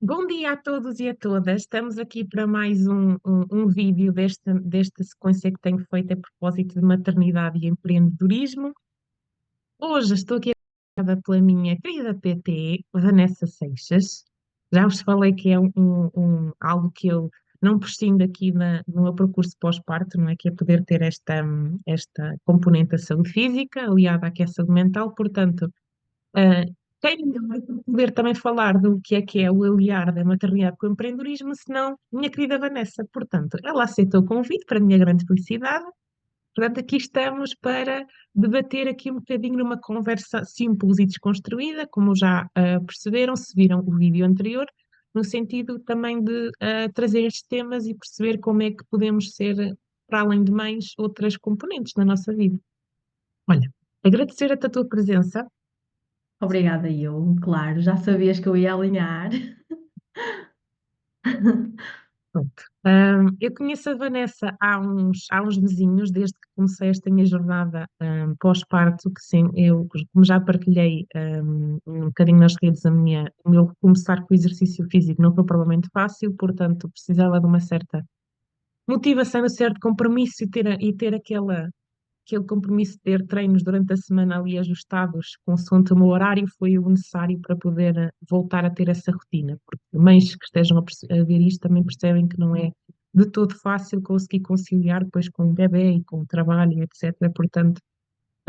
Bom dia a todos e a todas. Estamos aqui para mais um vídeo desta sequência que tenho feito a propósito de maternidade e empreendedorismo. Hoje estou aqui acompanhada pela minha querida PT, Vanessa Seixas. Já vos falei que é algo que eu não prescindo aqui no meu percurso pós-parto, não é? Que é poder ter esta componente da saúde física aliada à que é a saúde mental. Portanto, ah, quem melhor para poder também falar do que é o aliar da maternidade com o empreendedorismo, senão minha querida Vanessa. Portanto, ela aceitou o convite, para a minha grande felicidade. Portanto, aqui estamos para debater aqui um bocadinho numa conversa simples e desconstruída, como já perceberam, se viram o vídeo anterior, no sentido também de trazer estes temas e perceber como é que podemos ser, para além de mães, outras componentes na nossa vida. Olha, agradecer-te a tua presença. Obrigada, eu, claro, já sabias que eu ia alinhar. Pronto. Eu conheço a Vanessa há uns mesinhos, desde que comecei esta minha jornada pós-parto, que sim, eu, como já partilhei um bocadinho nas redes, o meu começar com o exercício físico não foi provavelmente fácil, portanto precisava de uma certa motivação, de um certo compromisso e ter aquele compromisso de ter treinos durante a semana ali ajustados, consoante o meu horário, foi o necessário para poder voltar a ter essa rotina. Porque mães que estejam a ver isto também percebem que não é de todo fácil conseguir conciliar depois com o bebê e com o trabalho, etc. Portanto,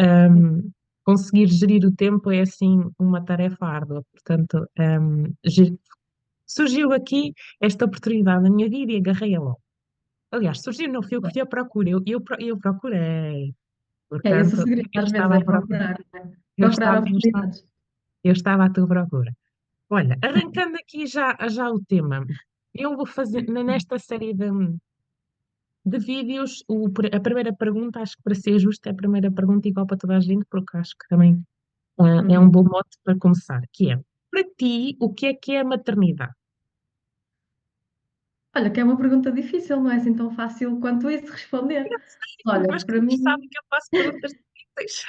hum, conseguir gerir o tempo é assim uma tarefa árdua. Portanto, surgiu aqui esta oportunidade na minha vida e agarrei-a logo. Aliás, surgiu, não fui eu que fui à procura, eu procurei. É esse o Portanto, segredo, eu às vezes, estava é a procurar, procurar, não é? eu Procurar estava, eu estava, oportunidades. eu estava à tua procura. Olha, arrancando aqui já o tema, eu vou fazer, nesta série de vídeos, a primeira pergunta, acho que para ser justo, é a primeira pergunta igual para toda a gente, porque acho que também é um Uhum. bom mote para começar, que é, para ti, o que é a maternidade? Olha, que é uma pergunta difícil, não é assim tão fácil quanto isso de responder. Eu sei, Olha, mas para todos sabem mim, que eu faço perguntas difíceis.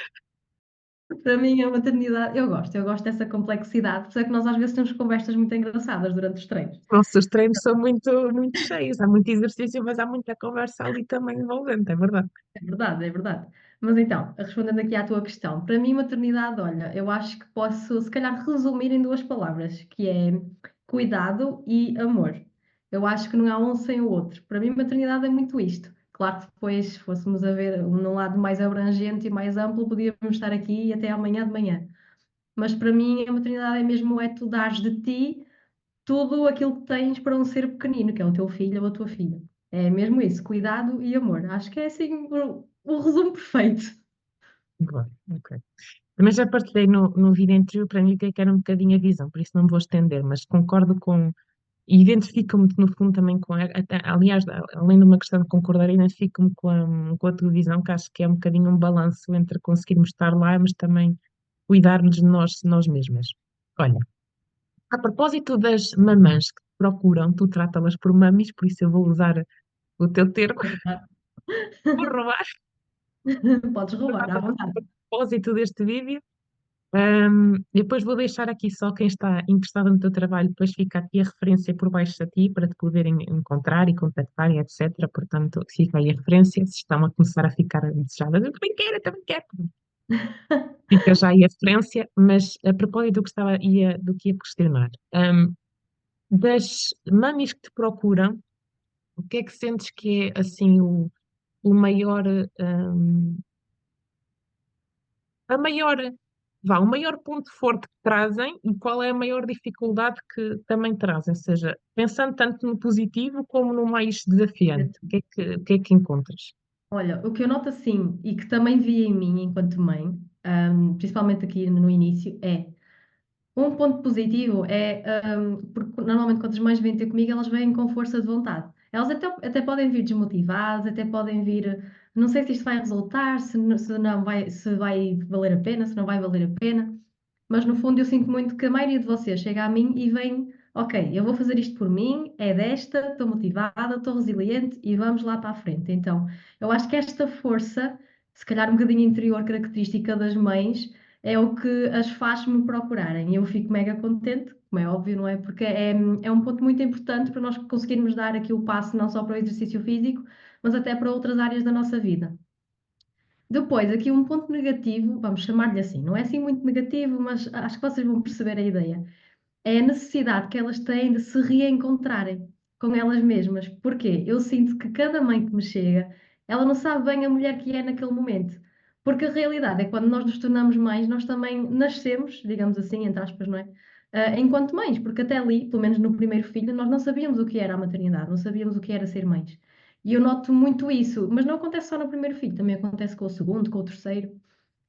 para mim a maternidade, eu gosto dessa complexidade, por isso é que nós às vezes temos conversas muito engraçadas durante os treinos. Nossos treinos são muito, muito cheios, há muito exercício, mas há muita conversa ali também envolvente, é verdade. É verdade, é verdade. Mas então, respondendo aqui à tua questão, para mim, maternidade, olha, eu acho que posso, se calhar, resumir em duas palavras, que é cuidado e amor. Eu acho que não há um sem o outro. Para mim, maternidade é muito isto. Claro que depois, se fôssemos a ver num lado mais abrangente e mais amplo, podíamos estar aqui até amanhã de manhã. Mas para mim, a maternidade é mesmo é tu dares de ti tudo aquilo que tens para um ser pequenino, que é o teu filho ou a tua filha. É mesmo isso, cuidado e amor. Acho que é assim o resumo perfeito. Boa, ok. Também já partilhei no vídeo anterior para mim o que era um bocadinho a visão, por isso não me vou estender, mas concordo com, e identifico-me no fundo também com, aliás, além de uma questão de concordar, identifico-me com a tua visão, que acho que é um bocadinho um balanço entre conseguirmos estar lá, mas também cuidarmos de nós mesmas. Olha, a propósito das mamãs que te procuram, tu trata-las por mamis, por isso eu vou usar o teu termo, vou roubar Podes roubar, à a vontade. propósito deste vídeo. Depois vou deixar aqui só quem está interessado no teu trabalho, depois fica aqui a referência por baixo a ti para te poderem encontrar e contactar e etc. Portanto, fica aí a referência, se estão a começar a ficar desejadas, eu também quero. Fica já aí a referência, mas a propósito do que ia questionar, das mamis que te procuram, o que é que sentes que é assim o maior, a maior, o maior ponto forte que trazem e qual é a maior dificuldade que também trazem, ou seja, pensando tanto no positivo como no mais desafiante, o que é que encontras? Olha, o que eu noto assim, e que também vi em mim enquanto mãe, principalmente aqui no início, é um ponto positivo é, porque normalmente quando as mães vêm ter comigo, elas vêm com força de vontade. Elas até podem vir desmotivadas, até podem vir, não sei se isto vai resultar, se não vai, se vai valer a pena, se não vai valer a pena, mas no fundo eu sinto muito que a maioria de vocês chega a mim e vem, ok, eu vou fazer isto por mim, é desta, estou motivada, estou resiliente e vamos lá para a frente. Então, eu acho que esta força, se calhar um bocadinho interior, característica das mães, é o que as faz me procurarem. E eu fico mega contente, como é óbvio, não é? Porque é um ponto muito importante para nós conseguirmos dar aqui o passo não só para o exercício físico, mas até para outras áreas da nossa vida. Depois, aqui um ponto negativo, vamos chamar-lhe assim, não é assim muito negativo, mas acho que vocês vão perceber a ideia. É a necessidade que elas têm de se reencontrarem com elas mesmas. Porquê? Eu sinto que cada mãe que me chega, ela não sabe bem a mulher que é naquele momento. Porque a realidade é que quando nós nos tornamos mães, nós também nascemos, digamos assim, entre aspas, não é? Enquanto mães, porque até ali, pelo menos no primeiro filho, nós não sabíamos o que era a maternidade, não sabíamos o que era ser mães. E eu noto muito isso, mas não acontece só no primeiro filho, também acontece com o segundo, com o terceiro,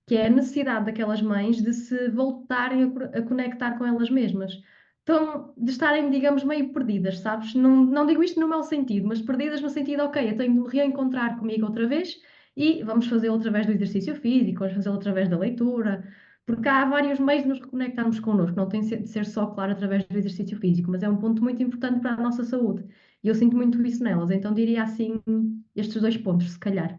que é a necessidade daquelas mães de se voltarem a conectar com elas mesmas. Então, de estarem, digamos, meio perdidas, sabes? Não digo isto no mau sentido, mas perdidas no sentido, ok, eu tenho de me reencontrar comigo outra vez e vamos fazê-lo através do exercício físico, vamos fazê-lo através da leitura, porque há vários meios de nos reconectarmos connosco, não tem de ser só, claro, através do exercício físico, mas é um ponto muito importante para a nossa saúde. E eu sinto muito isso nelas, então diria assim estes dois pontos, se calhar.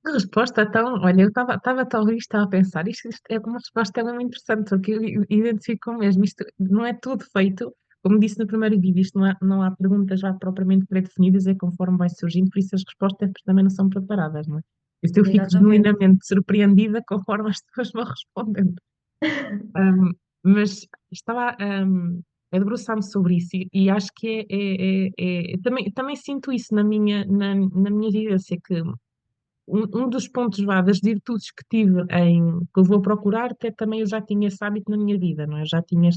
A resposta, então, olha, eu estava a ouvir, estava a pensar, isto é uma resposta mesmo interessante, porque eu identifico mesmo, isto não é tudo feito, como disse no primeiro vídeo, isto não há perguntas já propriamente pré-definidas, é conforme vai surgindo, por isso as respostas também não são preparadas, não é? Isto eu fico Exatamente. genuinamente surpreendida conforme as pessoas vão respondendo. Ahm, mas estava a debruçar-me sobre isso e acho que também sinto isso na minha vivência, que um dos pontos vá, das virtudes que tive que eu vou procurar, até também eu já tinha esse hábito na minha vida, não é? Eu já tinha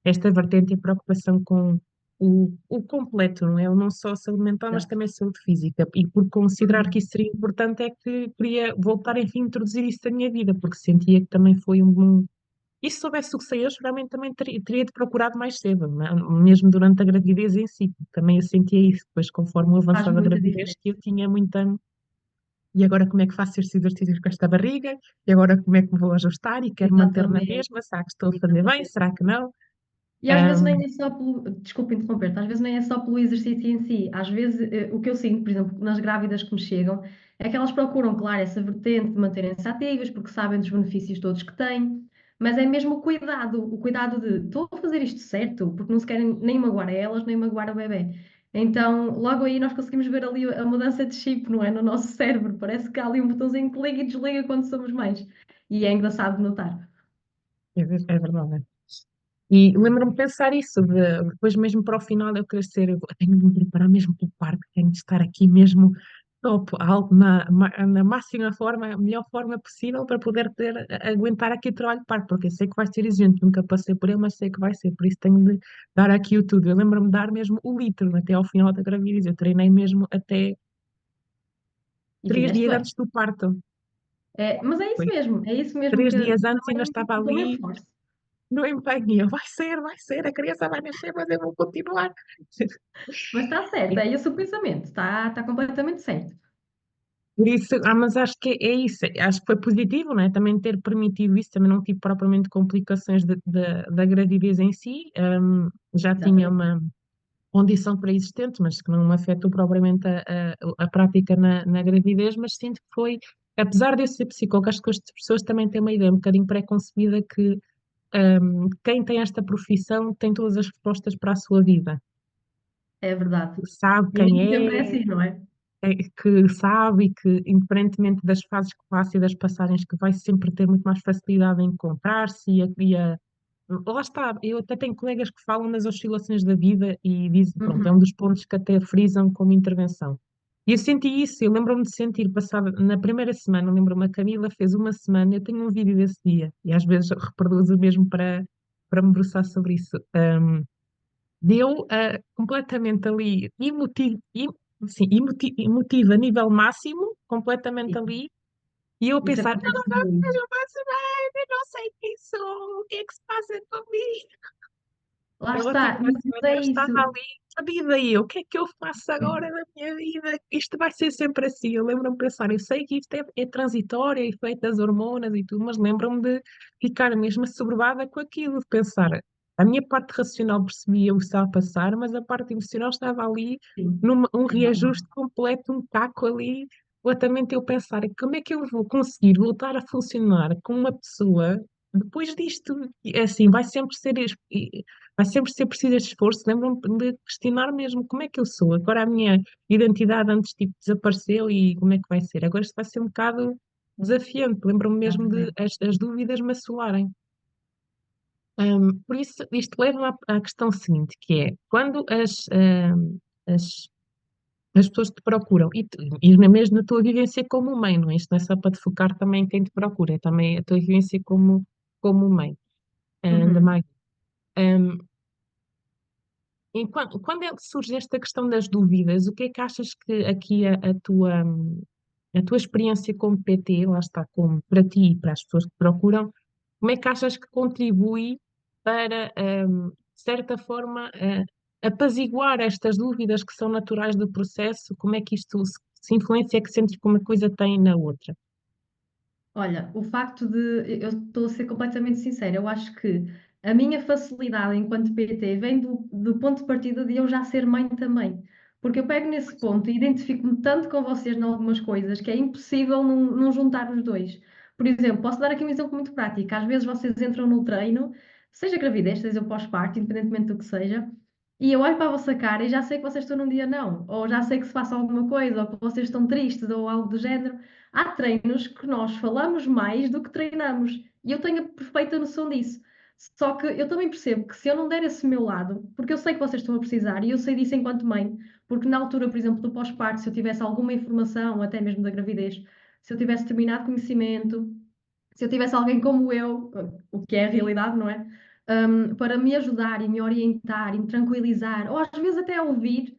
esta vertente e preocupação com o completo, não é? Não só a saúde mental, mas Exato. também a saúde física. E por considerar que Uhum. isso seria importante, é que queria voltar, enfim, a introduzir isso na minha vida, porque sentia que também foi um bom. E se soubesse o que sei hoje, realmente também teria de procurado mais cedo, não é? Mesmo durante a gravidez em si. Também eu sentia isso, depois, conforme o Faz avançado da muita gravidez, que diferença. eu tinha muita e agora como é que faço estes exercícios com esta barriga? E agora como é que me vou ajustar? E quero manter na Exatamente, mesma? Será que estou a fazer bem? exatamente. Será que não? E às vezes Ahm, nem é só pelo, desculpa interromper-te, às vezes nem é só pelo exercício em si. Às vezes o que eu sinto, por exemplo, nas grávidas que me chegam, é que elas procuram, claro, essa vertente de manterem-se ativas, porque sabem dos benefícios todos que têm, mas é mesmo o cuidado de estou a fazer isto certo, porque não se querem nem magoar a elas, nem magoar o bebê. Então, logo aí nós conseguimos ver ali a mudança de chip, não é? No nosso cérebro. Parece que há ali um botãozinho que liga e desliga quando somos mães. E é engraçado de notar. é verdade. E lembro-me de pensar isso, depois mesmo para o final eu querer ser, eu tenho de me preparar mesmo para o parque, tenho de estar aqui mesmo top, alto, na máxima forma, a melhor forma possível para poder aguentar aqui o trabalho de parque, porque eu sei que vai ser exigente, nunca passei por ele, mas sei que vai ser, por isso tenho de dar aqui o tudo. Eu lembro-me de dar mesmo o litro até ao final da gravidez, eu treinei mesmo até E 3 dias fizeste bem. antes do parto. Mas Foi é isso mesmo três que dias antes ainda também estava dou um ali reforço. no empenho. E eu, vai ser, a criança vai nascer, mas eu vou continuar. Mas está certo, é esse o pensamento, está completamente certo. Por isso, mas acho que é isso, acho que foi positivo, não é? Também ter permitido isso, também não tive propriamente complicações da gravidez em si, já tinha Exatamente. uma condição pré-existente, mas que não me afetou propriamente a prática na gravidez, mas sinto que foi, apesar de eu ser psicóloga, acho que as pessoas também têm uma ideia um bocadinho pré-concebida que quem tem esta profissão tem todas as respostas para a sua vida, É verdade. sabe E nem quem sempre é é, assim, não é? que sabe e que, independentemente das fases que passa e das passagens, que vai sempre ter muito mais facilidade em encontrar-se lá está, eu até tenho colegas que falam das oscilações da vida e dizem, pronto, é um Uhum. dos pontos que até frisam como intervenção. E eu senti isso, eu lembro-me de sentir, passada, na primeira semana, lembro-me, a Camila fez uma semana, eu tenho um vídeo desse dia, e às vezes reproduzo mesmo para me debruçar sobre isso. Deu completamente ali, emotiva a nível máximo, completamente Sim, ali, e eu a isso pensar, acontece muito. eu faço bem, eu não sei quem sou, o que é que se passa comigo? Lá Ela está, tipo uma mas semana é eu estava isso. ali, perdida aí, o que é que eu faço agora da minha vida? Isto vai ser sempre assim. Eu lembro-me de pensar, eu sei que isto é transitório, é efeito das hormonas e tudo, mas lembro-me de ficar mesmo assoberbada com aquilo, de pensar, a minha parte racional percebia o que estava a passar, mas a parte emocional estava ali Sim, num um é normal. reajuste completo, um taco ali. completamente eu pensar como é que eu vou conseguir voltar a funcionar com uma pessoa depois disto. E, é assim, vai sempre ser preciso este esforço. Lembro-me de questionar mesmo como é que eu sou. Agora a minha identidade antes tipo, desapareceu e como é que vai ser? Agora isto vai ser um bocado desafiante. Lembro-me mesmo de Exatamente. as dúvidas me assolarem. Por isso, isto leva à questão seguinte, que é quando as as pessoas te procuram, e mesmo na tua vivência como mãe, não é? Isto não é só para te focar também em quem te procura, é também a tua vivência como mãe, da Uhum. mãe. Um, quando é que surge esta questão das dúvidas, o que é que achas que aqui a tua experiência como PT, lá está, como para ti e para as pessoas que te procuram, como é que achas que contribui para, de certa forma, apaziguar estas dúvidas que são naturais do processo? Como é que isto se influencia, é que sentes que uma coisa tem na outra? Olha, o facto de. Eu estou a ser completamente sincera, eu acho que a minha facilidade enquanto PT vem do ponto de partida de eu já ser mãe também. Porque eu pego nesse ponto e identifico-me tanto com vocês em algumas coisas que é impossível não juntar os dois. Por exemplo, posso dar aqui um exemplo muito prático. Às vezes vocês entram no treino, seja gravidez, seja pós-parto, independentemente do que seja, e eu olho para a vossa cara e já sei que vocês estão num dia não, ou já sei que se passa alguma coisa, ou que vocês estão tristes, ou algo do género. Há treinos que nós falamos mais do que treinamos. E eu tenho a perfeita noção disso. Só que eu também percebo que se eu não der esse meu lado, porque eu sei que vocês estão a precisar, e eu sei disso enquanto mãe, porque na altura, por exemplo, do pós-parto, se eu tivesse alguma informação, até mesmo da gravidez, se eu tivesse terminado conhecimento, se eu tivesse alguém como eu, o que é a realidade, não é? Para me ajudar e me orientar e me tranquilizar, ou às vezes até ouvir,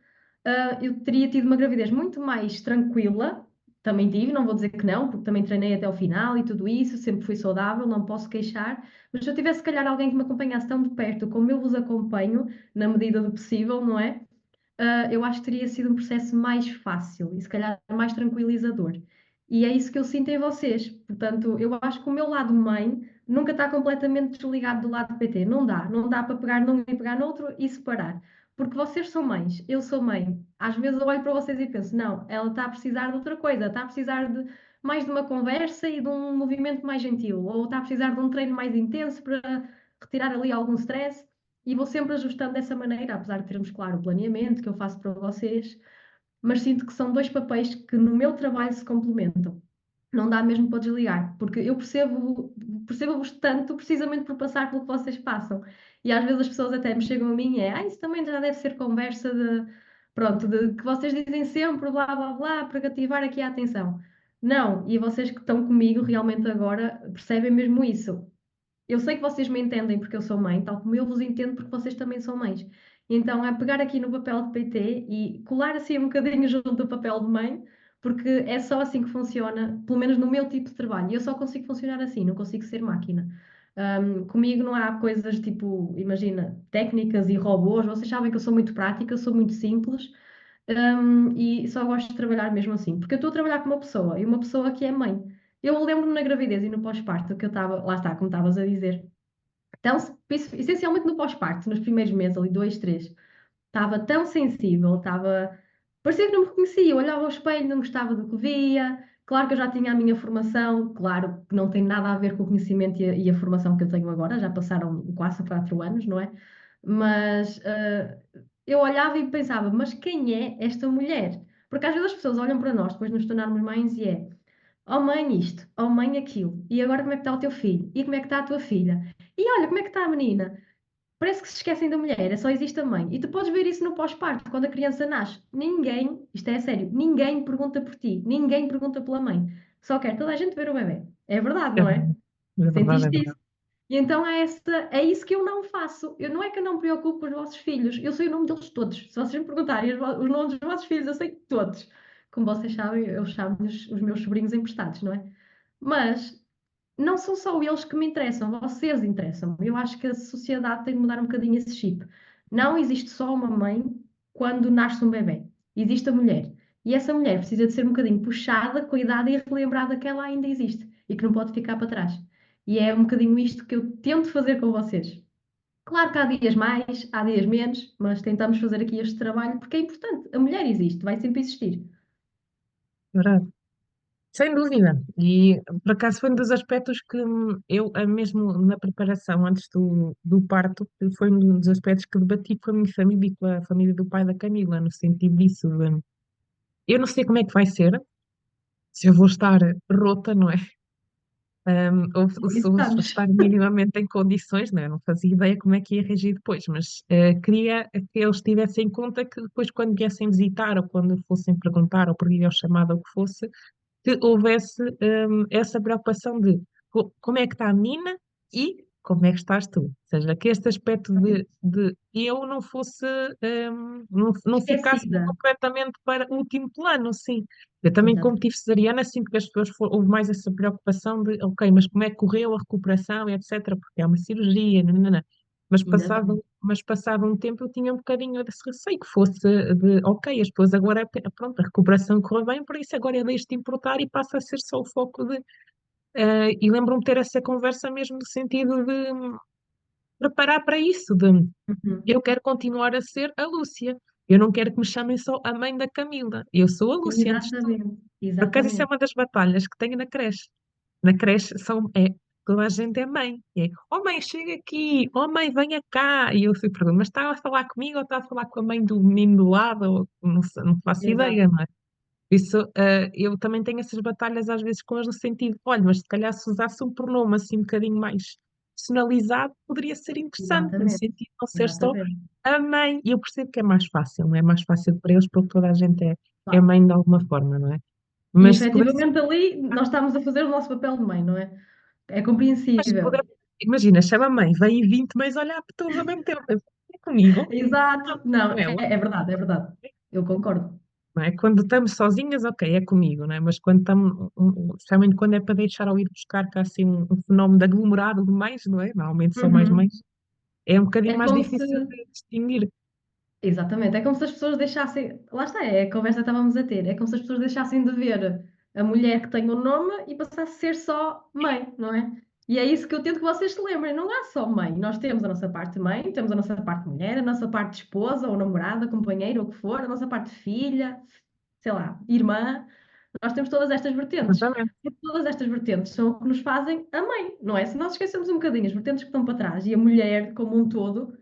eu teria tido uma gravidez muito mais tranquila. Também tive, não vou dizer que não, porque também treinei até o final e tudo isso, sempre fui saudável, não posso queixar. Mas se eu tivesse, se calhar, alguém que me acompanhasse tão de perto como eu vos acompanho, na medida do possível, não é? Eu acho que teria sido um processo mais fácil e se calhar mais tranquilizador. E é isso que eu sinto em vocês. Portanto, eu acho que o meu lado mãe nunca está completamente desligado do lado PT. Não dá para pegar num e pegar noutro e separar. Porque vocês são mães, eu sou mãe. Às vezes eu olho para vocês e penso, não, ela está a precisar de outra coisa, está a precisar de mais de uma conversa e de um movimento mais gentil, ou está a precisar de um treino mais intenso para retirar ali algum stress. E vou sempre ajustando dessa maneira, apesar de termos, claro, o planeamento que eu faço para vocês, mas sinto que são dois papéis que no meu trabalho se complementam. Não dá mesmo para desligar, porque eu percebo-vos tanto precisamente por passar pelo que vocês passam. E às vezes as pessoas até me chegam a mim e é, isso também já deve ser conversa pronto, de que vocês dizem sempre blá blá blá para cativar aqui a atenção. Não, e vocês que estão comigo realmente agora percebem mesmo isso. Eu sei que vocês me entendem porque eu sou mãe, tal como eu vos entendo porque vocês também são mães. Então, é pegar aqui no papel de PT e colar assim um bocadinho junto do papel de mãe, porque é só assim que funciona, pelo menos no meu tipo de trabalho. E eu só consigo funcionar assim, não consigo ser máquina. Comigo não há coisas tipo, imagina, técnicas e robôs. Vocês sabem que eu sou muito prática, sou muito simples, e só gosto de trabalhar mesmo assim, porque eu estou a trabalhar com uma pessoa e uma pessoa que é mãe. Eu lembro-me na gravidez e no pós-parto que eu estava, lá está, como estavas a dizer. Então, essencialmente no pós-parto, nos primeiros meses, ali, dois, três, estava tão sensível, estava. Parecia que não me reconhecia, eu olhava ao espelho, não gostava do que via. Claro que eu já tinha a minha formação, claro que não tem nada a ver com o conhecimento e a formação que eu tenho agora, já passaram quase 4 anos, não é? Mas eu olhava e pensava, mas quem é esta mulher? Porque às vezes as pessoas olham para nós depois de nos tornarmos mães e é. Oh mãe isto, oh mãe aquilo. E agora como é que está o teu filho? E como é que está a tua filha? E olha como é que está a menina. Parece que se esquecem da mulher, só existe a mãe. E tu podes ver isso no pós-parto, quando a criança nasce. Ninguém, isto é sério, ninguém pergunta por ti, ninguém pergunta pela mãe. Só quer toda a gente ver o bebê. É verdade, É não é? verdade, é verdade, é Sentiste isso? verdade. E então é isso que eu não faço. Eu, não é que eu não me preocupo com os vossos filhos, eu sei o nome deles todos. Se vocês me perguntarem os nomes dos vossos filhos, eu sei todos. Como vocês sabem, eu chamo os meus sobrinhos emprestados, não é? Mas não são só eles que me interessam, vocês interessam. Eu acho que a sociedade tem de mudar um bocadinho esse chip. Não existe só uma mãe quando nasce um bebê. Existe a mulher. E essa mulher precisa de ser um bocadinho puxada, cuidada e relembrada que ela ainda existe e que não pode ficar para trás. E é um bocadinho isto que eu tento fazer com vocês. Claro que há dias mais, há dias menos, mas tentamos fazer aqui este trabalho porque é importante. A mulher existe, vai sempre existir. Verdade. Sem dúvida. E por acaso foi um dos aspectos que eu, mesmo na preparação antes do parto, que foi um dos aspectos que debati com a minha família e com a família do pai da Camila, no sentido disso, de, eu não sei como é que vai ser, se eu vou estar rota, não é? Ou se Isso vou estamos. estar minimamente em condições, não é? Eu não fazia ideia como é que ia reagir depois, mas queria que eles tivessem em conta que depois, quando viessem visitar ou quando fossem perguntar ou por videochamada ou o que fosse, que houvesse essa preocupação de como é que está a menina e como é que estás tu. Ou seja, que este aspecto de eu não fosse, não ficasse Esquecida. completamente para o último plano, sim. Eu também, como Exato. tive cesariana, sinto que as pessoas houve mais essa preocupação de, ok, mas como é que correu a recuperação, etc., porque é uma cirurgia, nananã. Exatamente. Mas passado um tempo eu tinha um bocadinho desse receio que fosse de, ok, as pessoas agora, pronto, a recuperação correu bem, por isso agora é deixe-te importar e passa a ser só o foco de. E lembro-me de ter essa conversa mesmo no sentido de preparar para isso, de Uhum. eu quero continuar a ser a Lúcia, eu não quero que me chamem só a mãe da Camila, eu sou a Lúcia antes de tudo. Exatamente. Por acaso isso é Exatamente. uma das batalhas que tenho na creche. Na creche toda a gente é mãe. É, oh mãe, chega aqui, oh mãe, venha cá. E eu sempre pergunto, mas está a falar comigo ou está a falar com a mãe do menino do lado? Ou, não, não faço ideia, Exato. não é? Isso, eu também tenho essas batalhas às vezes com eles no sentido, olha, mas se calhar se usasse um pronome assim um bocadinho mais personalizado, poderia ser interessante, no Exatamente. sentido de não ser só Exatamente. a mãe. E eu percebo que é mais fácil, não é? Mais fácil para eles porque toda a gente é Claro. mãe de alguma forma, não é? E Mas se pudesse, efetivamente ali nós estamos a fazer o nosso papel de mãe, não é? É mas se compreensível. puder, imagina, chama a mãe, vem 20 mães olhar para todos ao mesmo tempo. É comigo, Exato. Não, com é, ela. é verdade, é verdade. Eu concordo. Não é? Quando estamos sozinhas, ok, é comigo, não é? Mas quando estamos, especialmente quando é para deixar ou ir buscar cá assim um fenómeno de aglomerado de mães, não é? Normalmente são mais Uhum. mães, é um bocadinho É mais como se. difícil de distinguir. Exatamente, é como se as pessoas deixassem. Lá está, é a conversa que estávamos a ter. É como se as pessoas deixassem de ver a mulher que tem o nome e passasse a ser só mãe, não é? E é isso que eu tento que vocês se lembrem. Não há só mãe. Nós temos a nossa parte mãe, temos a nossa parte mulher, a nossa parte esposa ou namorada, companheira, ou o que for, a nossa parte filha, sei lá, irmã. Nós temos todas estas vertentes. Exatamente. E todas estas vertentes são o que nos fazem a mãe, não é? Se nós esquecemos um bocadinho as vertentes que estão para trás e a mulher como um todo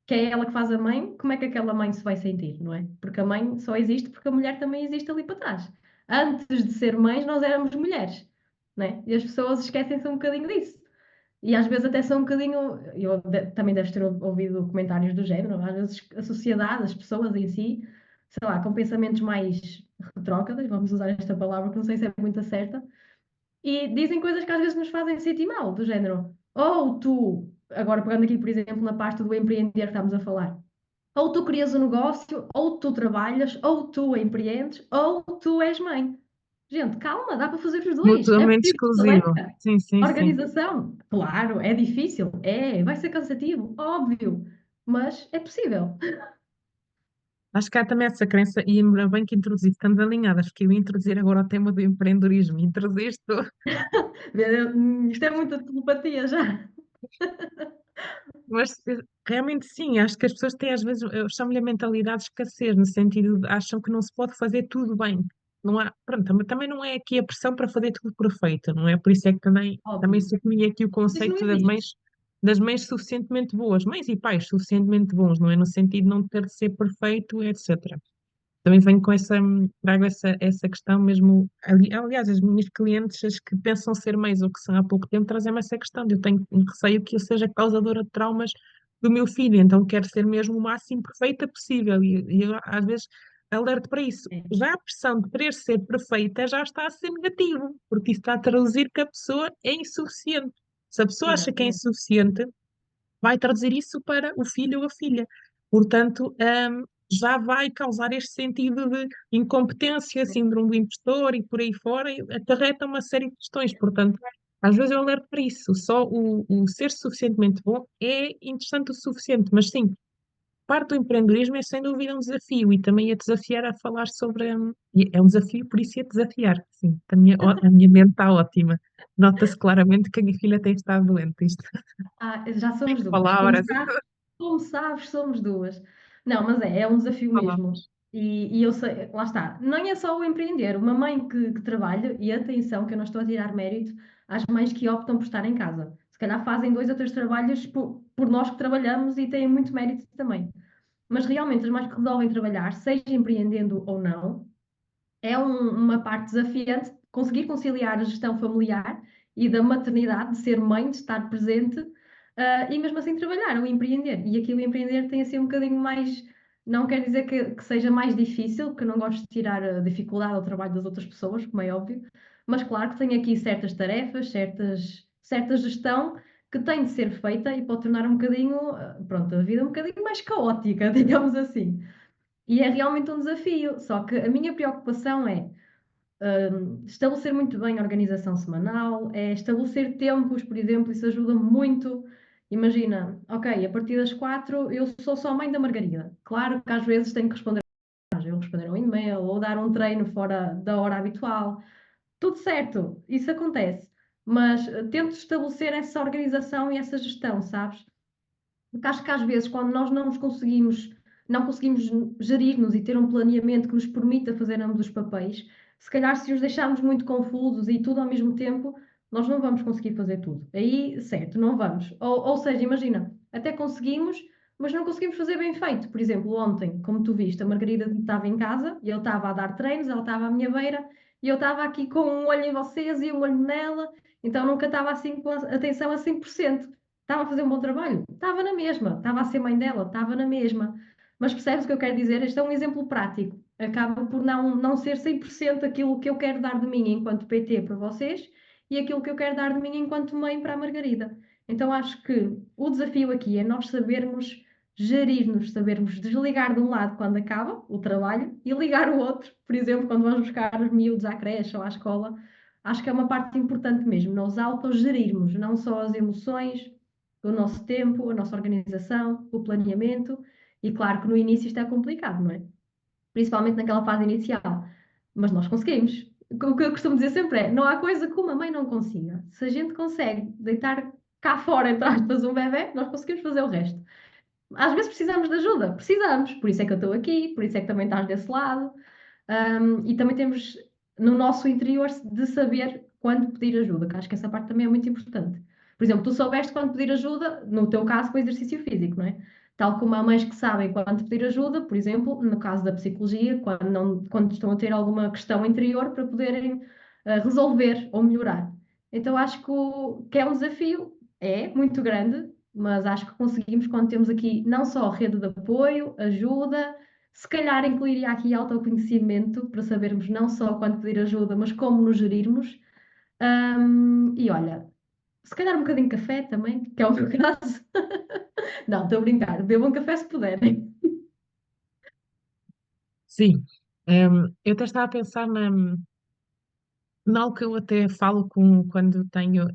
que é ela que faz a mãe, como é que aquela mãe se vai sentir, não é? Porque a mãe só existe porque a mulher também existe ali para trás. Antes de ser mães, nós éramos mulheres, não é? E as pessoas esquecem-se um bocadinho disso. E às vezes até são um bocadinho. Também deves ter ouvido comentários do género, às vezes a sociedade, as pessoas em si, sei lá, com pensamentos mais retrógrados, vamos usar esta palavra que não sei se é muito certa, e dizem coisas que às vezes nos fazem sentir mal, do género. Ou tu, agora pegando aqui, por exemplo, na parte do empreender que estamos a falar, ou tu crias um negócio, ou tu trabalhas, ou tu empreendes, ou tu és mãe. Gente, calma, dá para fazer os dois. É Mutuamente preciso exclusivo. tarefa. Sim, sim, sim. Organização. Claro, é difícil. É, vai ser cansativo, óbvio. Mas é possível. Acho que há também essa crença, e ainda bem que introduziste, estamos alinhadas, porque eu ia introduzir agora o tema do empreendedorismo. Introduziste. Isto é muita telepatia já. Mas realmente sim, acho que as pessoas têm às vezes, eu chamo-lhe a mentalidade de escassez, no sentido de acham que não se pode fazer tudo bem. Não há, pronto, também não é aqui a pressão para fazer tudo perfeito, não é? Por isso é que também Óbvio. se define aqui o Isso não conceito existe. das mães suficientemente boas, mães e pais suficientemente bons, não é? No sentido de não ter de ser perfeito, etc. Também venho com trago essa questão mesmo. Aliás, as minhas clientes, as que pensam ser mães ou que são há pouco tempo, trazem-me essa questão. De eu tenho um receio que eu seja causadora de traumas do meu filho, então quero ser mesmo o máximo perfeita possível. E eu, às vezes, alerto para isso. É, Já a pressão de querer ser perfeita já está a ser negativo, porque isso está a traduzir que a pessoa é insuficiente. Se a pessoa acha que é exatamente. insuficiente, vai traduzir isso para o filho ou a filha. Portanto, já vai causar este sentido de incompetência, síndrome do impostor e por aí fora, e acarreta uma série de questões. Portanto, às vezes eu alerto para isso. Só o ser suficientemente bom é interessante o suficiente, mas sim, parte do empreendedorismo é sem dúvida um desafio e também é desafiar a falar sobre. E é um desafio, por isso é desafiar. Sim, a minha mente está ótima. Nota-se claramente que a minha filha tem estado doente. Isto, Ah, já somos duas. palavras, Como sabes, somos duas. Não, mas é um desafio mesmo. palavras. E eu sei, lá está, não é só o empreender, uma mãe que trabalha, e atenção, que eu não estou a tirar mérito às mães que optam por estar em casa. Se calhar fazem dois ou três trabalhos por nós que trabalhamos e têm muito mérito também. Mas realmente as mães que resolvem trabalhar, seja empreendendo ou não, é uma parte desafiante conseguir conciliar a gestão familiar e da maternidade, de ser mãe, de estar presente, e mesmo assim trabalhar ou empreender. E aqui o empreender tem assim um bocadinho mais, não quer dizer que seja mais difícil, porque eu não gosto de tirar a dificuldade ao trabalho das outras pessoas, como é óbvio, mas claro que tem aqui certas tarefas, certa gestão que tem de ser feita e pode tornar um bocadinho, pronto, a vida um bocadinho mais caótica, digamos assim. E é realmente um desafio, só que a minha preocupação é estabelecer muito bem a organização semanal, é estabelecer tempos, por exemplo, isso ajuda muito. Imagina, ok, a partir das 4 eu sou só mãe da Margarida. Claro que às vezes tenho que responder um e-mail ou dar um treino fora da hora habitual. Tudo certo, isso acontece. Mas tento estabelecer essa organização e essa gestão, sabes? Porque acho que às vezes, quando nós não conseguimos gerir-nos e ter um planeamento que nos permita fazer ambos os papéis, se calhar se os deixarmos muito confusos e tudo ao mesmo tempo, nós não vamos conseguir fazer tudo. Aí, certo, não vamos. Ou seja, imagina, até conseguimos, mas não conseguimos fazer bem feito. Por exemplo, ontem, como tu viste, a Margarida estava em casa e eu estava a dar treinos, ela estava à minha beira e eu estava aqui com um olho em vocês e um olho nela, então nunca estava assim com a atenção a 100%. Estava a fazer um bom trabalho? Estava na mesma. Estava a ser mãe dela? Estava na mesma. Mas percebes o que eu quero dizer? Este é um exemplo prático. Acaba por não ser 100% aquilo que eu quero dar de mim enquanto PT para vocês e aquilo que eu quero dar de mim enquanto mãe para a Margarida. Então acho que o desafio aqui é nós sabermos gerir-nos, sabermos desligar de um lado quando acaba o trabalho e ligar o outro, por exemplo, quando vamos buscar os miúdos à creche ou à escola. Acho que é uma parte importante mesmo, nós autogerirmos não só as emoções, o nosso tempo, a nossa organização, o planeamento. E claro que no início isto é complicado, não é? Principalmente naquela fase inicial. Mas nós conseguimos. O que eu costumo dizer sempre é: não há coisa que uma mãe não consiga. Se a gente consegue deitar cá fora, entre aspas, um bebé, nós conseguimos fazer o resto. Às vezes precisamos de ajuda, precisamos. Por isso é que eu estou aqui, por isso é que também estás desse lado. E também temos no nosso interior de saber quando pedir ajuda, que acho que essa parte também é muito importante. Por exemplo, tu soubeste quando pedir ajuda, no teu caso, com o exercício físico, não é? Tal como há mães que sabem quando pedir ajuda, por exemplo, no caso da psicologia, quando estão a ter alguma questão interior para poderem resolver ou melhorar. Então acho que é um desafio, é muito grande, mas acho que conseguimos quando temos aqui não só rede de apoio, ajuda, se calhar incluiria aqui autoconhecimento para sabermos não só quando pedir ajuda, mas como nos gerirmos. E olha, se calhar um bocadinho de café também, que é o meu caso. Não, estou a brincar. Bebam café se puderem. Sim. Eu até estava a pensar na algo que eu até falo quando tenho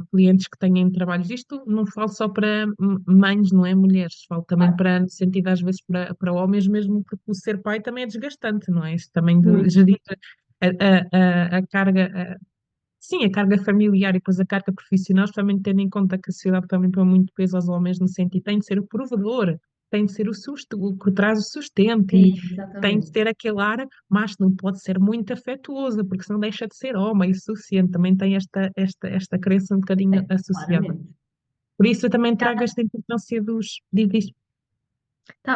clientes que têm trabalhos. Isto não falo só para mães, não é mulheres, falo também Claro, para, no sentido às vezes para homens, mesmo porque o ser pai também é desgastante, não é? Isto também de muito. gerir a carga, sim, a carga familiar e depois a carga profissional, especialmente tendo em conta que a sociedade também põe muito peso aos homens no sentido, tem de ser o provedor, tem de ser o que traz o sustento e tem de Exatamente. ter aquele ar, mas não pode ser muito afetuoso, porque senão deixa de ser homem o suficiente. Também tem esta crença um bocadinho associada. Claramente. Por isso eu também trago esta importância diz.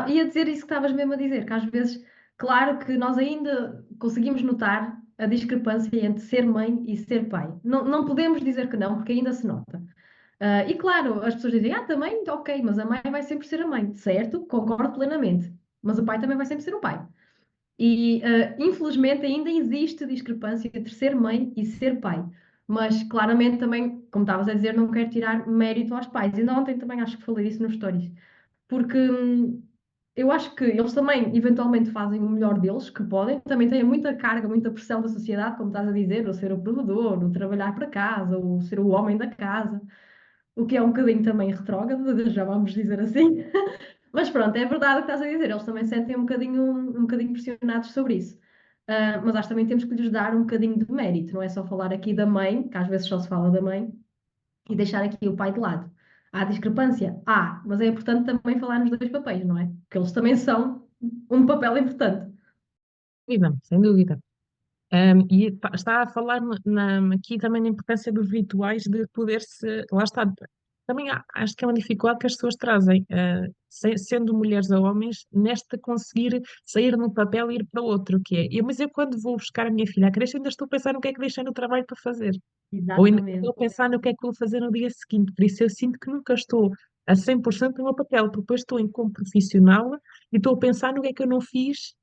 Ia dizer isso que estavas mesmo a dizer, que às vezes, claro que nós ainda conseguimos notar a discrepância entre ser mãe e ser pai. Não podemos dizer que não, porque ainda se nota. E claro, as pessoas dizem, também, ok, mas a mãe vai sempre ser a mãe, certo? Concordo plenamente. Mas o pai também vai sempre ser o pai. E infelizmente ainda existe discrepância entre ser mãe e ser pai. Mas claramente também, como estavas a dizer, não quero tirar mérito aos pais. Ainda ontem também acho que falei isso nos stories. Porque eu acho que eles também eventualmente fazem o melhor deles, que podem. Também têm muita carga, muita pressão da sociedade, como estás a dizer, o ser o provedor, o trabalhar para casa, o ser o homem da casa. O que é um bocadinho também retrógrado, já vamos dizer assim. Mas pronto, é verdade o que estás a dizer, eles também sentem um bocadinho pressionados sobre isso. Mas acho que também temos que lhes dar um bocadinho de mérito, não é só falar aqui da mãe, que às vezes só se fala da mãe, e deixar aqui o pai de lado. Há discrepância? Há, mas é importante também falar nos dois papéis, não é? Porque eles também são um papel importante. dúvida, sem dúvida. Está a falar aqui também na importância dos rituais de poder-se. Lá está. Também acho que é uma dificuldade que as pessoas trazem, sendo mulheres ou homens, nesta conseguir sair num papel e ir para outro, que é. Mas eu, quando vou buscar a minha filha à creche, ainda estou a pensar no que é que deixei no trabalho para fazer. Ou ainda estou Exatamente. a pensar no que é que vou fazer no dia seguinte. Por isso, eu sinto que nunca estou a 100% no meu papel, porque depois estou em como profissional e estou a pensar no que é que eu não fiz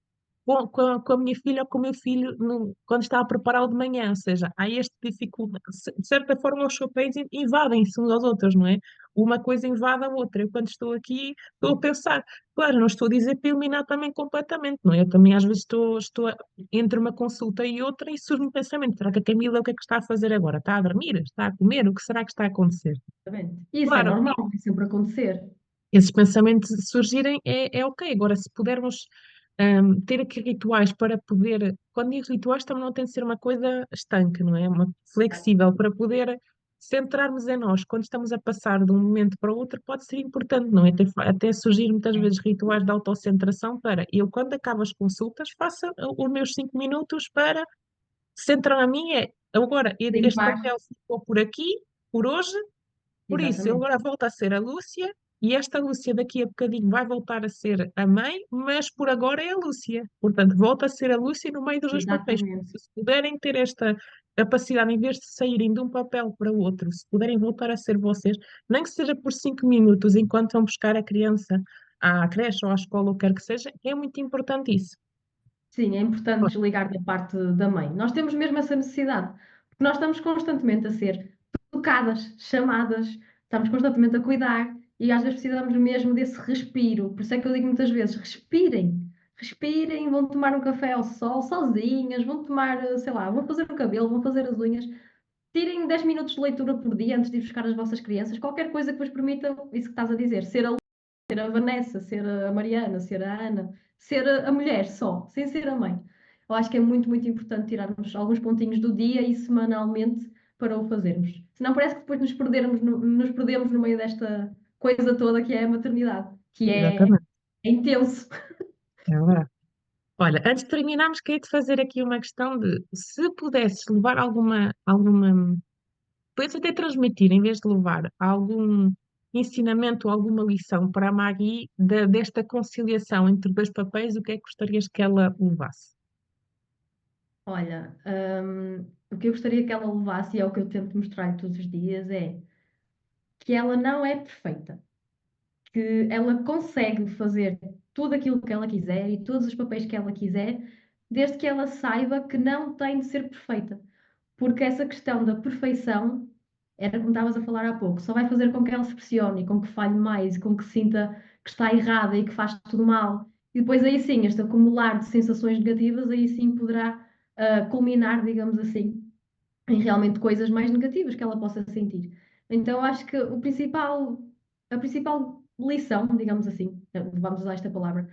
com a minha filha ou com o meu filho quando está a prepará-lo de manhã, ou seja, há esta dificuldade, de certa forma os papéis invadem-se uns aos outros, não é? Uma coisa invade a outra, eu quando estou aqui estou a pensar, claro, não estou a dizer para eliminar também completamente, não é? Eu também às vezes entre uma consulta e outra e surge um pensamento, será que a Camila o que é que está a fazer agora? Está a dormir? Está a comer? O que será que está a acontecer? Exatamente. Isso é Claro, normal, vai sempre acontecer. esses pensamentos surgirem é ok. Agora, se pudermos ter aqui rituais para poder, quando digo rituais, também não tem de ser uma coisa estanque, não é? Uma flexível, para poder centrarmos em nós. Quando estamos a passar de um momento para o outro, pode ser importante, não é? Até surgir muitas vezes rituais de autocentração para eu, quando acabo as consultas, faça os meus 5 minutos para centrar a mim é agora, este Limpar. papel ficou por aqui, por hoje. Por isso, eu Exatamente. agora volto a ser a Lúcia e esta Lúcia daqui a bocadinho vai voltar a ser a mãe, mas por agora é a Lúcia. Portanto, volta a ser a Lúcia no meio dos dois papéis. Por Exatamente. isso, se puderem ter esta capacidade, em vez de saírem de um papel para o outro, se puderem voltar a ser vocês, nem que seja por 5 minutos, enquanto vão buscar a criança à creche ou à escola, ou quer que seja, é muito importante isso. Sim, é importante desligar da parte da mãe. Nós temos mesmo essa necessidade, porque nós estamos constantemente a ser tocadas, chamadas, estamos constantemente a cuidar e às vezes precisamos mesmo desse respiro. Por isso é que eu digo muitas vezes: respirem, respirem, vão tomar um café ao sol sozinhas, vão tomar, sei lá, vão fazer o cabelo, vão fazer as unhas. Tirem 10 minutos de leitura por dia antes de ir buscar as vossas crianças, qualquer coisa que vos permita isso que estás a dizer, ser a Vanessa, ser a Mariana, ser a Ana, ser a mulher só, sem ser a mãe. Eu acho que é muito, muito importante tirarmos alguns pontinhos do dia e semanalmente para o fazermos. Senão parece que depois nos perdemos no meio desta coisa toda que é a maternidade, que Exatamente. é intenso. É verdade. Olha, antes de terminarmos, queria-te fazer aqui uma questão de se pudesses levar alguma podes até transmitir, em vez de levar algum ensinamento ou alguma lição para a Maggie desta conciliação entre dois papéis, o que é que gostarias que ela levasse? Olha, o que eu gostaria que ela levasse, e é o que eu tento mostrar-lhe todos os dias, é que ela não é perfeita, que ela consegue fazer tudo aquilo que ela quiser e todos os papéis que ela quiser, desde que ela saiba que não tem de ser perfeita. Porque essa questão da perfeição, era como estavas a falar há pouco, só vai fazer com que ela se pressione, com que falhe mais, com que sinta que está errada e que faz tudo mal. E depois aí sim, este acumular de sensações negativas, aí sim poderá culminar, digamos assim, em realmente coisas mais negativas que ela possa sentir. Então, acho que a principal lição, digamos assim, vamos usar esta palavra,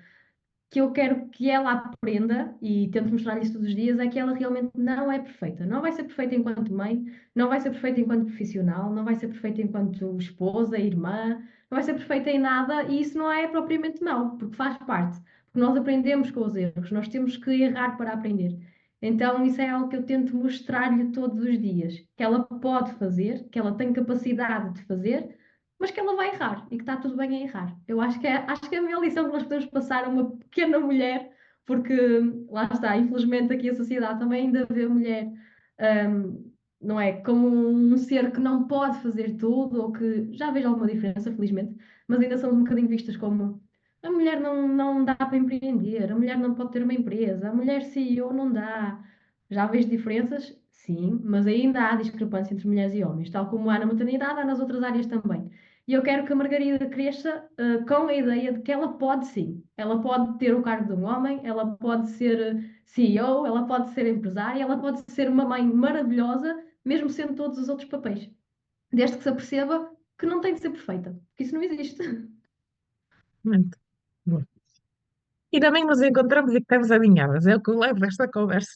que eu quero que ela aprenda, e tento mostrar-lhe isso todos os dias, é que ela realmente não é perfeita. Não vai ser perfeita enquanto mãe, não vai ser perfeita enquanto profissional, não vai ser perfeita enquanto esposa, irmã, não vai ser perfeita em nada, e isso não é propriamente mau, porque faz parte. Porque nós aprendemos com os erros, nós temos que errar para aprender. Então, isso é algo que eu tento mostrar-lhe todos os dias, que ela pode fazer, que ela tem capacidade de fazer, mas que ela vai errar e que está tudo bem a errar. Eu acho que é a melhor lição que nós podemos passar a uma pequena mulher, porque lá está, infelizmente aqui a sociedade também ainda vê a mulher, não é, como um ser que não pode fazer tudo, ou que já vejo alguma diferença, felizmente, mas ainda somos um bocadinho vistas como a mulher não dá para empreender, a mulher não pode ter uma empresa, a mulher CEO não dá. Já vejo diferenças? Sim, mas ainda há discrepância entre mulheres e homens, tal como há na maternidade, há nas outras áreas também. E eu quero que a Margarida cresça, com a ideia de que ela pode sim. Ela pode ter o cargo de um homem, ela pode ser CEO, ela pode ser empresária, ela pode ser uma mãe maravilhosa, mesmo sendo todos os outros papéis. Desde que se aperceba que não tem de ser perfeita, que isso não existe. Muito bom. Ainda bem que nos encontramos e que estamos alinhadas, é o que eu levo desta conversa.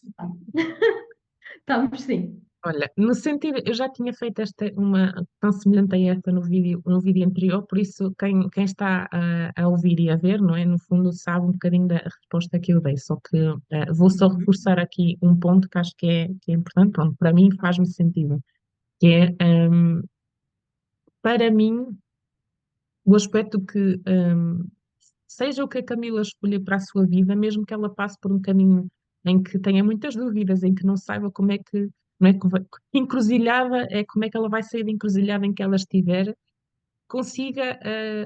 Estamos sim. Olha, no sentido, eu já tinha feito esta, uma tão semelhante a esta no vídeo anterior, por isso quem está a ouvir e a ver, não é? No fundo sabe um bocadinho da resposta que eu dei, só que vou só Uhum. reforçar aqui um ponto que acho que é importante, pronto, para mim faz-me sentido, que é, para mim, o aspecto que, seja o que a Camila escolher para a sua vida, mesmo que ela passe por um caminho em que tenha muitas dúvidas, em que não saiba como é que, não é, que encruzilhada é, como é que ela vai sair da encruzilhada em que ela estiver, consiga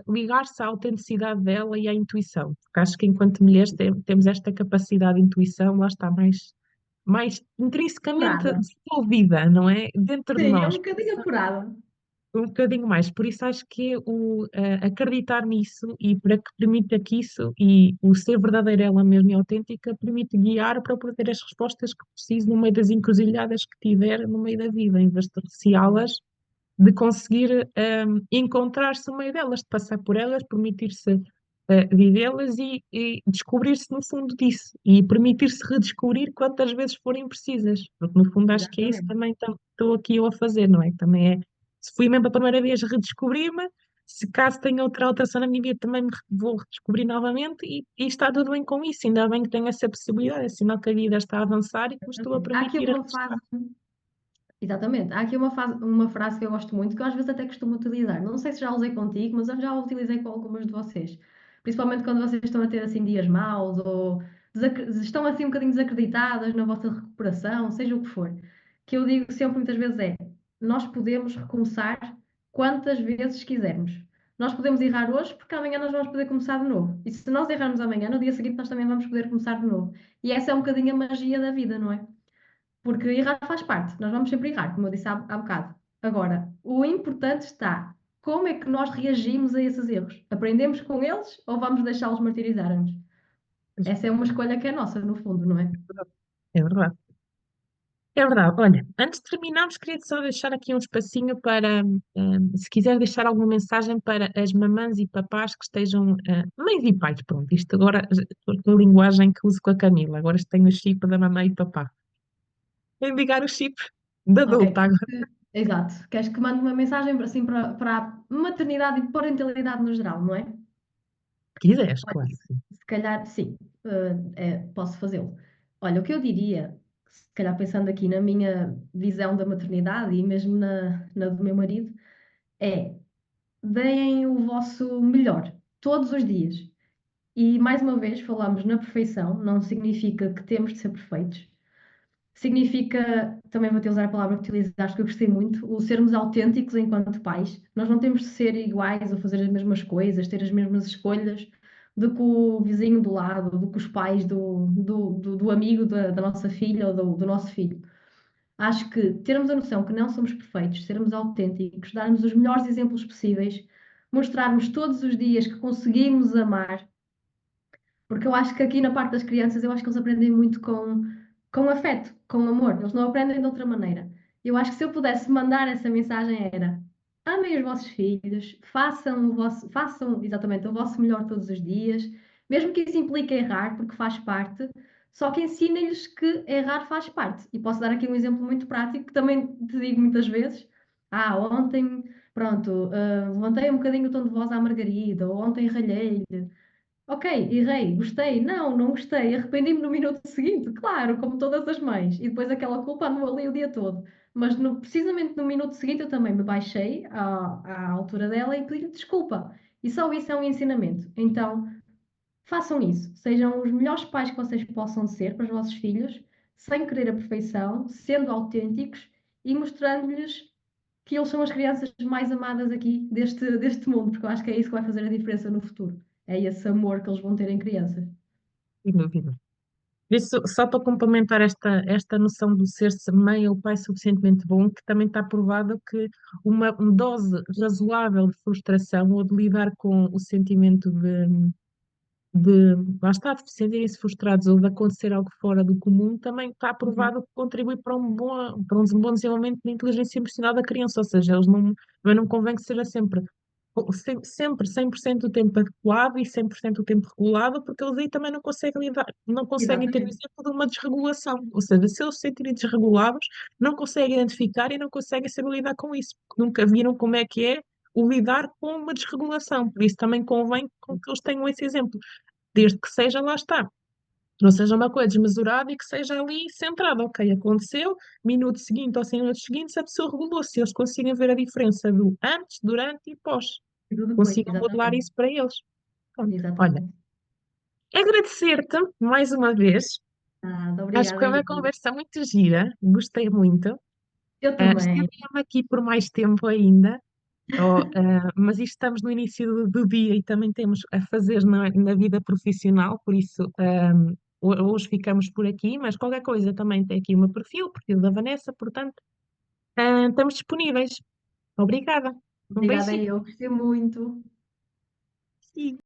ligar-se à autenticidade dela e à intuição. Porque acho que enquanto mulheres temos esta capacidade de intuição, lá está mais intrinsecamente Apurada. desenvolvida, não é? Dentro de Sim, é um nós. bocadinho apurada. Um bocadinho mais, por isso acho que é acreditar nisso e para que permita que isso e o ser verdadeiro ela mesma e autêntica permite guiar para obter as respostas que precisa no meio das encruzilhadas que tiver no meio da vida, em vez de receá-las, de conseguir encontrar-se no meio delas, de passar por elas, permitir-se vivê-las e descobrir-se no fundo disso e permitir-se redescobrir quantas vezes forem precisas, porque no fundo acho que é isso Exatamente. também estou aqui eu a fazer, não é? Também é, se fui mesmo a primeira vez redescobrir-me, se caso tenha outra alteração na minha vida também vou redescobrir novamente e está tudo bem com isso, ainda bem que tenho essa possibilidade, é sinal que a vida está a avançar e que me estou a Há aqui permitir a uma fase. redescobrir. Exatamente. Há aqui uma frase que eu gosto muito, que eu às vezes até costumo utilizar. Não sei se já usei contigo, mas eu já a utilizei com algumas de vocês. Principalmente quando vocês estão a ter assim dias maus ou estão assim um bocadinho desacreditadas na vossa recuperação, seja o que for. Que eu digo sempre muitas vezes é: nós podemos recomeçar quantas vezes quisermos. Nós podemos errar hoje porque amanhã nós vamos poder começar de novo. E se nós errarmos amanhã, no dia seguinte nós também vamos poder começar de novo. E essa é um bocadinho a magia da vida, não é? Porque errar faz parte, nós vamos sempre errar, como eu disse há bocado. Agora, o importante está como é que nós reagimos a esses erros. Aprendemos com eles ou vamos deixá-los martirizar-nos? Essa é uma escolha que é nossa, no fundo, não é? É verdade. É verdade. Olha, antes de terminarmos, queria só deixar aqui um espacinho para, se quiser deixar alguma mensagem para as mamãs e papás que estejam, mães e pais, pronto, isto agora, a linguagem que uso com a Camila, agora tenho o chip da mamãe e papá. Vem ligar o chip da Ok. adulta agora. Exato. Queres que mande uma mensagem assim para a maternidade e parentalidade no geral, não é? Se quiseres, Olha, claro. Sim. se calhar, sim, posso fazê-lo. Olha, o que eu diria, se calhar pensando aqui na minha visão da maternidade e mesmo na do meu marido, é deem o vosso melhor, todos os dias. E mais uma vez, falamos na perfeição, não significa que temos de ser perfeitos. Significa, também vou utilizar a palavra que utilizaste, que eu gostei muito, o sermos autênticos enquanto pais. Nós não temos de ser iguais ou fazer as mesmas coisas, ter as mesmas escolhas do que o vizinho do lado, do que os pais do amigo da nossa filha ou do nosso filho. Acho que termos a noção que não somos perfeitos, sermos autênticos, darmos os melhores exemplos possíveis, mostrarmos todos os dias que conseguimos amar, porque eu acho que aqui na parte das crianças, eu acho que eles aprendem muito com afeto, com amor, eles não aprendem de outra maneira. Eu acho que se eu pudesse mandar essa mensagem era: amem os vossos filhos, façam exatamente o vosso melhor todos os dias, mesmo que isso implique errar, porque faz parte, só que ensinem-lhes que errar faz parte. E posso dar aqui um exemplo muito prático que também te digo muitas vezes. Ontem, pronto, levantei um bocadinho o tom de voz à Margarida, ou ontem ralhei-lhe. Ok, errei, gostei, não gostei, arrependi-me no minuto seguinte, claro, como todas as mães, e depois aquela culpa andou ali o dia todo. Mas precisamente no minuto seguinte eu também me baixei à altura dela e pedi desculpa. E só isso é um ensinamento. Então, façam isso, sejam os melhores pais que vocês possam ser para os vossos filhos, sem querer a perfeição, sendo autênticos e mostrando-lhes que eles são as crianças mais amadas aqui deste mundo, porque eu acho que é isso que vai fazer a diferença no futuro. É esse amor que eles vão ter em crianças. Sem dúvida. Isso, só para complementar esta noção do ser-se mãe ou pai suficientemente bom, que também está provado que uma dose razoável de frustração ou de lidar com o sentimento lá está, de se sentirem-se frustrados ou de acontecer algo fora do comum, também está Uhum. provado que contribui para um bom desenvolvimento da inteligência emocional da criança, ou seja, eles não, também não convém que seja sempre. sempre 100% do tempo adequado e 100% do tempo regulado, porque eles aí também não conseguem lidar, não conseguem ter o Exatamente. exemplo de uma desregulação. Ou seja, se eles se sentirem desregulados, não conseguem identificar e não conseguem saber lidar com isso, porque nunca viram como é o lidar com uma desregulação. Por isso também convém com que eles tenham esse exemplo, desde que seja, lá está. Não seja uma coisa desmesurada e que seja ali centrada. Ok, aconteceu, minuto seguinte ou 100 minutos seguintes, a pessoa regulou-se. Se eles conseguem ver a diferença do antes, durante e pós, E tudo depois, consigam modelar exatamente. isso para eles. Pronto. Olha, Exatamente. agradecer-te mais uma vez. Ah, Acho que obrigada, foi uma eu. conversa muito gira, gostei muito. Eu também. Estaria aqui por mais tempo ainda, mas isto estamos no início do dia e também temos a fazer na vida profissional, por isso hoje ficamos por aqui, mas qualquer coisa também tem aqui o meu perfil, o perfil da Vanessa, portanto, estamos disponíveis. Obrigada. Um Obrigada, beijinho. eu. Gostei muito.